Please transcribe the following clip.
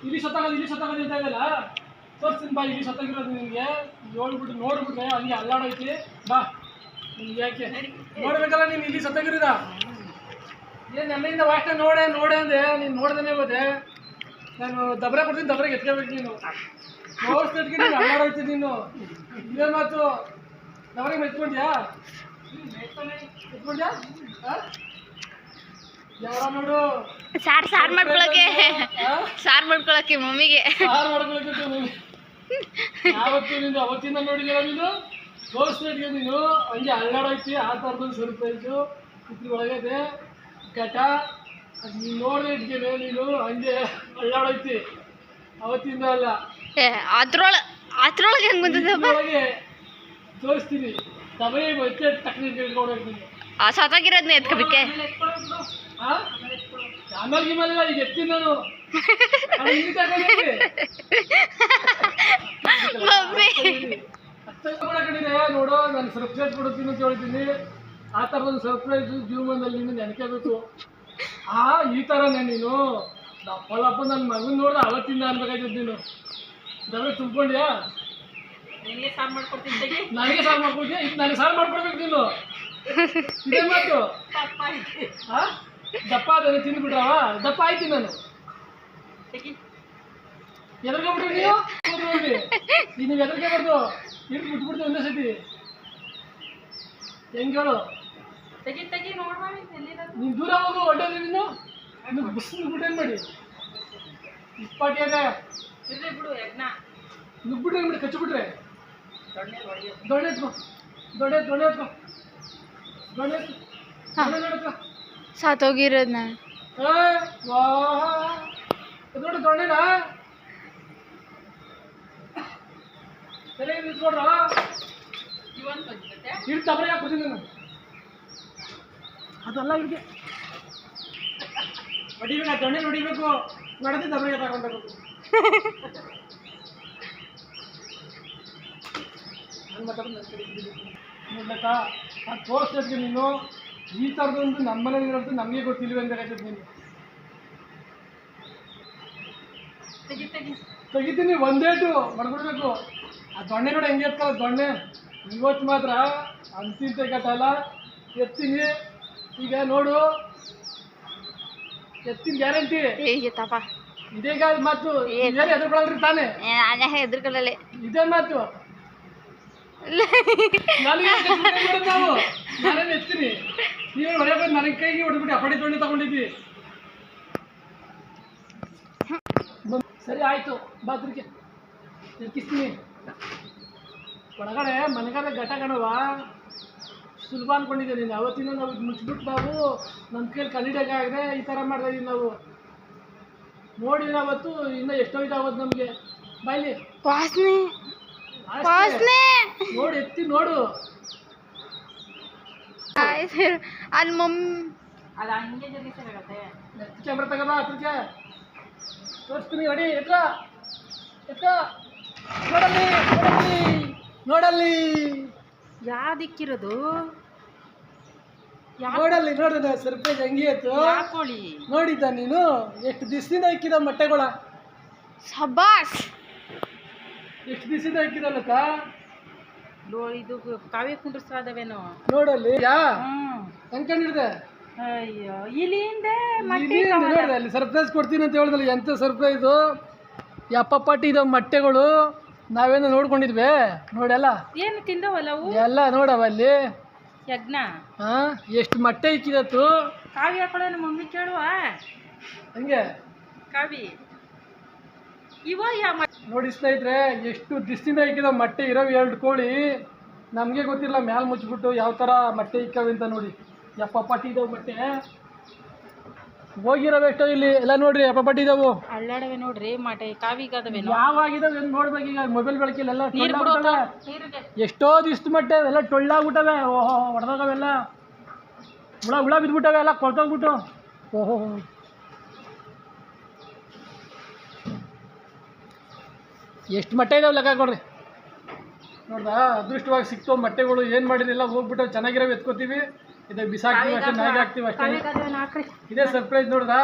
ಇಲ್ಲಿ ಸತ್ತಾಗೋದು ಅಂತ ಇದೆಯಲ್ಲ ತೋರಿಸ್ತೀನಿ ಬಾ. ಇಲ್ಲಿ ಸತ್ತಾಗಿರೋದು ನಿನಗೆ ಹೇಳ್ಬಿಟ್ಟು ನೋಡ್ಬಿಟ್ರೆ ಹಂಗೆ ಅಲ್ಲಾಡೈತಿ. ಬಾ ನಿಮ್ಗೆ ಯಾಕೆ ನೋಡ್ಬೇಕಲ್ಲ ನೀನು ಇಲ್ಲಿ ಸತ್ತಾಗಿರೋದ ಏನು ನಮ್ಮಿಂದ ವಾಸ್ಟೆ ನೋಡೆ ಅಂದೆ ನೀನು ನೋಡ್ದೇ ಹೋದೆ. ನಾನು ದಬ್ರೆ ಕೊಡ್ತೀನಿ, ದಬ್ರೆಗೆ ಎತ್ಕೋಬೇಕು. ನೀನು ನೋಡ್ಸ್ತಿದ್ಕೆ ನೀನು ಅಲ್ಲಾಡೈತಿ. ನೀನು ಇದೇ ಮಾತು ದಬ್ರೆಗೆ ಎತ್ಕೊಂಡ್ಯಾ ಯಾರ ನೋಡು ಸಾರು ಮಾಡ್ಕೊಳಕ್ಕೆ ಮಮ್ಮಿಗೆ ಯಾವತ್ತು ನೀನು ಅವತ್ತಿಂದ ನೋಡಿದ್ಯಲ್ಲ ನೀನು ತೋರಿಸ್ತಿದ್ಗೆ ನೀನು ಹಂಗೆ ಅಲ್ಲಾಡೈತಿ. ಆ ಥರದ್ದು ಸರ್ಪ್ರೈಸು ಇದ್ರ ಒಳಗದೆ ಘಟ ಅದು ನೀನು ನೋಡದೆ ಇಟ್ಕೇನೆ ನೀನು ಹಂಗೆ ಅಲ್ಲಾಡೈತಿ ಅವತ್ತಿಂದ ಅಲ್ಲ. ಅದ್ರೊಳಗೆ ಹೆಂಗೆ ಬಂದಿದೆ ತೋರಿಸ್ತೀನಿ. ತಬೈ ಮತ್ತೆ ಟಕ್ನಿಕ್ ಹೇಳ್ಕೊಡ್ಬೇಕು ನೀನು. ಸತ್ತಾಗಿರೋದನ್ನ ಎತ್ಕೋಬೇಕೆ ಆಮೇಲೆ ಗಿಮೇಲೆ ಈಗ ಎತ್ತೀನಿ ನಾನು. ನೋಡು ನಾನು ಸರ್ಪ್ರೈಸ್ ಕೊಡ್ತೀನಿ ಅಂತ ಹೇಳ್ತೀನಿ. ಆ ಥರದೊಂದು ಸರ್ಪ್ರೈಸ್ ಜೀವನದಲ್ಲಿ ನೀನು ನೆನಕಬೇಕು. ಈ ಥರನೇ ನೀನು ದಪ್ಪಲಪ್ಪ ನನ್ನ ಮಗನ ನೋಡ್ದೆ ಅವತ್ತಿಂದ ಅನ್ಬೇಕಾಯ್ತದ. ನೀನು ದಬ್ಬೆ ತುಂಬ್ಕೊಂಡ್ಯಾ ನನಗೆ ಸಾರು ಮಾಡ್ಕೊಡ್ತೀನಿ. ನನಗೆ ಸಾರು ಮಾಡ್ಕೊಡ್ಬೇಕು ನೀನು. ಇದೇ ಮಾತು ದಪ್ಪ ಅದನ್ನು ತಿಂದ್ಬಿಟ್ರವ ದಪ್ಪ ಆಯ್ತೀನಿ ನಾನು. ಎದುರ್ಕೊಂಡ್ಬಿಟ್ರಿ ನೀವು ನೀವು ಎದುರ್ಕೋಬಾರ್ದು. ಹಿಡಿದು ಬಿಟ್ಬಿಡ್ತೀವಿ ಒಂದೇ ಸತಿ. ಹೆಂಗೆ ಹೇಳು ನೀನು ದೂರ ಹೋಗು. ಒಡ್ಡೋದ್ರಿ ನೀನು ಬಸ್ ನುಗ್ಬಿಟ್ಟು ಏನು ಮಾಡಿ ಇಪ್ಪಟ್ಟಿಯಾಗ ನುಗ್ಬಿಟ್ರೆ ಏನು ಮಾಡಿ ಕಚ್ಚಿಬಿಟ್ರೆ ದೊಣ್ಣೆ ಎತ್ಕೊ ಸತ್ತೋಗಿರೋದನ್ನ ನೋಡಿ ದೊಣ್ಣೆನಾ ಸರಿಯಾಗಿ ನಿಂತ್ಕೊಡ್ರ ಹಿಡಿದು ತಬರಿಗೆ ಹಾಕ್ಬಿಡ್ತೀನಿ ನಾನು. ಅದೆಲ್ಲ ಹಿಡಿದೆ ಹೊಡಿಬೇಕು. ದೊಣ್ಣೆ ಹೊಡಿಬೇಕು ನಡೆದು ತಬರಿಗೆ ತಗೊಂಡ್ಬೇಕು. ನೋಡ್ಲಕ್ಕ ಅದು ತೋರಿಸ್ಬೇಕು ನೀನು. ಈ ಥರದೊಂದು ನಮ್ಮನೇಲಿ ಇರೋದು ನಮಗೆ ಗೊತ್ತಿಲ್ವ ಅಂತಾಗೈತದ. ನೀನು ತೆಗಿತೀನಿ ಒಂದೇಟು ಮಾಡ್ಬಿಡ್ಬೇಕು. ಆ ದೊಣ್ಣೆ ನೋಡಿ ಹೆಂಗೆ ಎತ್ಕಲ್ಲ ದೊಣ್ಣೆ. ಇವತ್ತು ಮಾತ್ರ ಅಂತಿಂತ ಕಟ್ಟಲ್ಲ ಎತ್ತೀನಿ. ಈಗ ನೋಡು ಎತ್ತಿನ ಗ್ಯಾರಂಟಿ ಇದೇ ಮಾತು. ಎದುರ್ಕೊಳ್ಳಲ್ರಿ ತಾನೇ ಎದುರ್ಕೊಳ್ಳಲೆ ಇದೇ ಮಾತು. ನಾವು ನಾನೇನು ಎತ್ತೀನಿ ನೀವೇ ಹೊಡೆಯಬೇಕು. ನನಗೆ ಕೈಗೆ ಹೊಡೆದ್ಬಿಟ್ಟು ಅಪಡಿ ದೊಣ್ಣೆ ತಗೊಂಡಿದ್ವಿ. ಸರಿ ಆಯಿತು ಬಾತ್ರೂಮ್ಗೆ ಎಕ್ಕಿಸ್ತೀನಿ. ಒಳಗಡೆ ಮನೆಗಾರ ಘಟ ಕಣವ ಸುಲಭ ಅಂದ್ಕೊಂಡಿದ್ದೆ ನೀನು. ಅವತ್ತಿನ ನಾವು ಮುಚ್ಚಿಬಿಟ್ಟು ನಾವು ನಮ್ಮ ಕೈಯಲ್ಲಿ ಕಲಿಡೋಕ್ಕಾಗದೆ ಈ ಥರ ಮಾಡ್ತಾಯಿದ್ದೀವಿ ನಾವು. ನೋಡಿದ್ರೆ ಅವತ್ತು ಇನ್ನೂ ಎಷ್ಟೋ ಇದಾವತ್ತು ನಮಗೆ ಬಾಯ್ಲಿ ನೋಡಿ ಎತ್ತಿ ನೋಡು. ಕ್ಯಾಮ್ರಾ ತಗೋಬ ಹತ್ರಕ್ಕೆ ತೋರಿಸ್ತೀನಿ. ರೆಡಿ ನೋಡಲ್ಲಿ ಯಾವ್ದಿಕ್ಕಿರೋದು ನೋಡೋದು ಸರ್ಪ್ರೈಸ್ ಹೆಂಗೆ ಆಯ್ತು ನೋಡಿದ್ದ ನೀನು. ಎಷ್ಟು ದಿವಸದಿಂದ ಇಕ್ಕಿದ ಮೊಟ್ಟೆಗಳ ಸಬ್ಬಾಸ್ ಎಷ್ಟು ದಿವಸದಿಂದ ಇಕ್ಕಿದಲ್ಲಕ್ಕ. ಇದು ಕಾವ್ಯ ಕುಂಡ್ರಸಾದವೇನೋ ನೋಡಲ್ಲಿ ಅನ್ಕೊಂಡಿರ್ದೆ. ಅಯ್ಯೋ ಇಲ್ಲಿಂದ ನೋಡಿದೆ ಅಲ್ಲಿ ಸರ್ಪ್ರೈಸ್ ಕೊಡ್ತೀನಿ ಅಂತ ಹೇಳಿದ್ರಲ್ಲಿ. ಎಂಥ ಸರ್ಪ್ರೈಸು ಯಪ್ಪಟ್ಟಿ ಇದಾವೆ ಮೊಟ್ಟೆಗಳು. ನಾವೇನೋ ನೋಡ್ಕೊಂಡಿದ್ವಿ ನೋಡೆಲ್ಲ ಏನು ತಿಂದವಲ್ಲ ಎಲ್ಲ ನೋಡವ ಅಲ್ಲಿ ಯಜ್ಞ. ಎಷ್ಟು ಮೊಟ್ಟೆ ಇಕ್ಕಿದತ್ತು. ಕಾವ್ಯ ಹಾಕೊಳ್ಳೋ ನಮ್ಮ ಮಮ್ಮಿ ಕೇಳುವ ಹಂಗೆ ಕಾವಿ ನೋಡಿ ಸ್ನೇಹಿತರೆ ಎಷ್ಟು ದಿವಸದಿಂದ ಇಕ್ಕಿದ ಮೊಟ್ಟೆ ಇರೋವು 2 ಕೋಳಿ. ನಮಗೆ ಗೊತ್ತಿಲ್ಲ ಮ್ಯಾಲೆ ಮುಚ್ಚಿಬಿಟ್ಟು ಯಾವ ಥರ ಮೊಟ್ಟೆ ಇಕ್ಕವೆ ಅಂತ. ನೋಡಿ ಯಪ್ಪಟ್ಟಿ ಇದಾವೆ ಮೊಟ್ಟೆ. ಹೋಗಿರೋವು ಎಷ್ಟೋ ಇಲ್ಲಿ ಎಲ್ಲ ನೋಡ್ರಿ ಯಪ್ಪಟ್ಟಿ ಇದಾವು ಅಳ್ಳಾಡವೆ ನೋಡ್ರಿ ಮೊಟ್ಟೆ ಕಾವಿಗಾದವೆ. ಯಾವಾಗಿದಾವೆ ಏನು ನೋಡ್ಬೇಕು. ಈಗ ಮೊಬೈಲ್ ಬಳಕೆಲ್ಲ ಎಷ್ಟೋ ದಿವಸದ ಮೊಟ್ಟೆ ಎಲ್ಲ ಟೊಳ್ಳಾಗ್ಬಿಟ್ಟವೆ. ಓಹೋ ಹೊಡೆದೋಗವೆಲ್ಲ ಹುಳ ಬಿದ್ದುಬಿಟ್ಟವೆ ಎಲ್ಲ ಕೊಳ್ತೋಗ್ಬಿಟ್ಟು. ಓಹೋ ಎಷ್ಟು ಮೊಟ್ಟೆ ಇದಾವೆ ಲೆಕ್ಕ ಕೊಡ್ರಿ. ನೋಡ್ದಾ ಅದೃಷ್ಟವಾಗಿ ಸಿಕ್ತು ಮೊಟ್ಟೆಗಳು. ಏನು ಮಾಡಿರಲಿಲ್ಲ ಹೋಗ್ಬಿಟ್ಟು ಚೆನ್ನಾಗಿರೋ ಎತ್ಕೋತೀವಿ. ಇದಕ್ಕೆ ಬಿಸಾಕ್ತೀವಿ ಅಷ್ಟೇ, ಮ್ಯಾಗೆ ಹಾಕ್ತೀವಿ ಅಷ್ಟೇ. ಇದೇ ಸರ್ಪ್ರೈಸ್ ನೋಡ್ದಾ.